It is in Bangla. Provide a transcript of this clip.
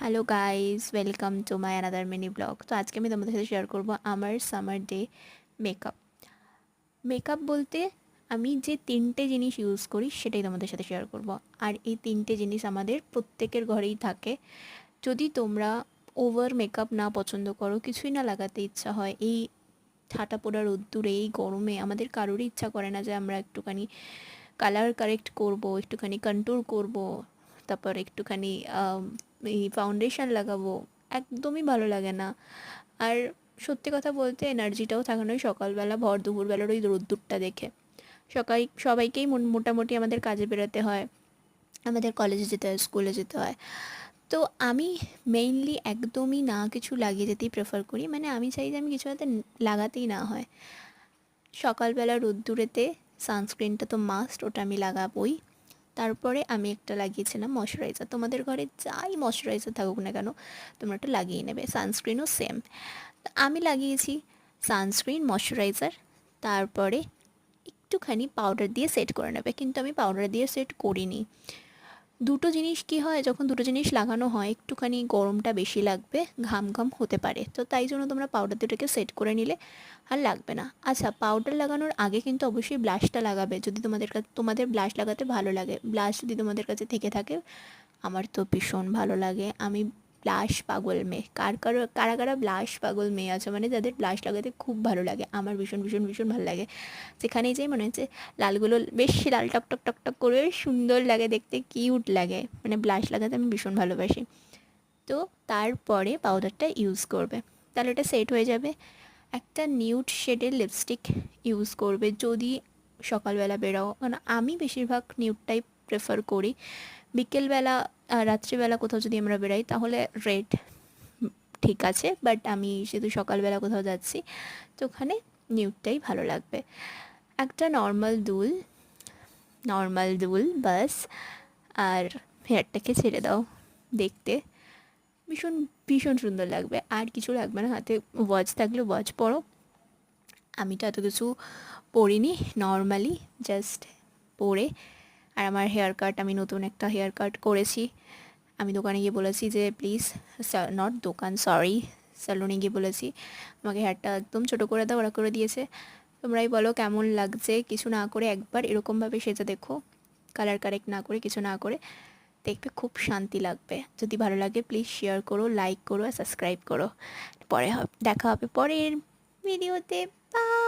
Hello guys, welcome to my another mini blog. তো আজকে আমি তোমাদের সাথে শেয়ার করব আমার সামার ডে মেকআপ। মেকআপ বলতে আমি যে তিনটে জিনিস ইউজ করি সেটাই তোমাদের সাথে শেয়ার করব। আর এই তিনটে জিনিস আমাদের প্রত্যেকের ঘরেই থাকে। যদি তোমরা ওভার মেকআপ না পছন্দ করো, কিছুই না লাগাতে ইচ্ছা হয়, এই ঠাটা পোড়া রোদ্দুরে এই গরমে আমাদের কারোরই ইচ্ছা করে না যে আমরা একটুখানি কালার কারেক্ট করব, একটুখানি কন্ট্যুর করব, তারপর একটুখানি এই ফাউন্ডেশন লাগাবো, একদমই ভালো লাগে না। আর সত্যি কথা বলতে এনার্জিটাও থাকে না ওই সকালবেলা ভর দুপুরবেলার ওই রোদ্দুরটা দেখে। সবাইকেই মোটামুটি আমাদের কাজে বেরোতে হয়, আমাদের কলেজে যেতে হয়, স্কুলে যেতে হয়। তো আমি মেইনলি একদমই না কিছু লাগিয়ে যেতেই প্রেফার করি, মানে আমি চাই যে আমি কিছু যাতে লাগাতেই না হয়। সকালবেলা রোদ্দুরেতে সানস্ক্রিনটা তো মাস্ট, ওটা আমি লাগাবোই। তারপরে আমি একটা লাগিয়েছিলাম ময়শ্চারাইজার। তোমাদের ঘরে যাই ময়শ্চারাইজার থাকুক না কেন, তোমরা একটা লাগিয়ে নেবে। সানস্ক্রিনও সেম। আমি লাগিয়েছি সানস্ক্রিন, ময়শ্চারাইজার, তারপরে একটুখানি পাউডার দিয়ে সেট করে নেবে। কিন্তু আমি পাউডার দিয়ে সেট করিনি। দুটো জিনিস কি হয়, যখন দুটো জিনিস লাগানো হয় একটুখানি গরমটা বেশি লাগবে, ঘাম ঘাম হতে পারে, তো তাই জন্য তোমরা পাউডার দিয়ে ওটাকে সেট করে নিলে আর লাগবে না। আচ্ছা, পাউডার লাগানোর আগে কিন্তু অবশ্যই ব্লাশটা লাগাবে, যদি তোমাদের ব্লাশ লাগাতে ভালো লাগে। ব্লাশ যদি তোমাদের কাছে থেকে থাকে, আমার তো ভীষণ ভালো লাগে। আমি ব্লাশ পাগল মেয়ে। কারা কারা ব্লাশ পাগল মেয়ে আছে, মানে যাদের ব্লাশ লাগাতে খুব ভালো লাগে। আমার ভীষণ ভীষণ ভীষণ ভালো লাগে। যেখানেই যাই মনে হচ্ছে লালগুলো বেশ লাল টক টক টক টক করে সুন্দর লাগে দেখতে, কিউট লাগে। মানে ব্লাশ লাগাতে আমি ভীষণ ভালোবাসি। তো তারপরে পাউডারটা ইউজ করবে, তাহলে এটা সেট হয়ে যাবে। একটা নিউড শেডের লিপস্টিক ইউজ করবে যদি সকালবেলা বেরাও, কারণ আমি বেশিরভাগ নিউডটাই প্রেফার করি। বিকেলবেলা রাত্রিবেলা কোথাও যদি আমরা বেরাই তাহলে রেড ঠিক আছে, বাট আমি যেহেতু সকালবেলা কোথাও যাচ্ছি, তো ওখানে নিউডটাই ভালো লাগবে। একটা নর্মাল দুল বাস। আর হেয়ারটাকে ছেড়ে দাও, দেখতে ভীষণ ভীষণ সুন্দর লাগবে। আর কিছু লাগবে না, হাতে ওয়াচ থাকলে ওয়াচ পরো। আমি তো এত কিছু পরিনি, নর্মালি জাস্ট পরে। আর আমার হেয়ার কাট, আমি নতুন একটা হেয়ার কাট করেছি। আমি দোকানে গিয়ে বলেছি যে প্লিজ, নট দোকান, সরি, স্যালুনে গিয়ে বলেছি আমাকে হেয়ারটা একদম ছোটো করে দাও, ওরা করে দিয়েছে। তোমরাই বলো কেমন লাগছে। কিছু না করে একবার এরকমভাবে সেজে দেখো, কালার কারেক্ট না করে, কিছু না করে, দেখবে খুব শান্তি লাগবে। যদি ভালো লাগে প্লিজ শেয়ার করো, লাইক করো আর সাবস্ক্রাইব করো। দেখা হবে পরের ভিডিওতে। বাই।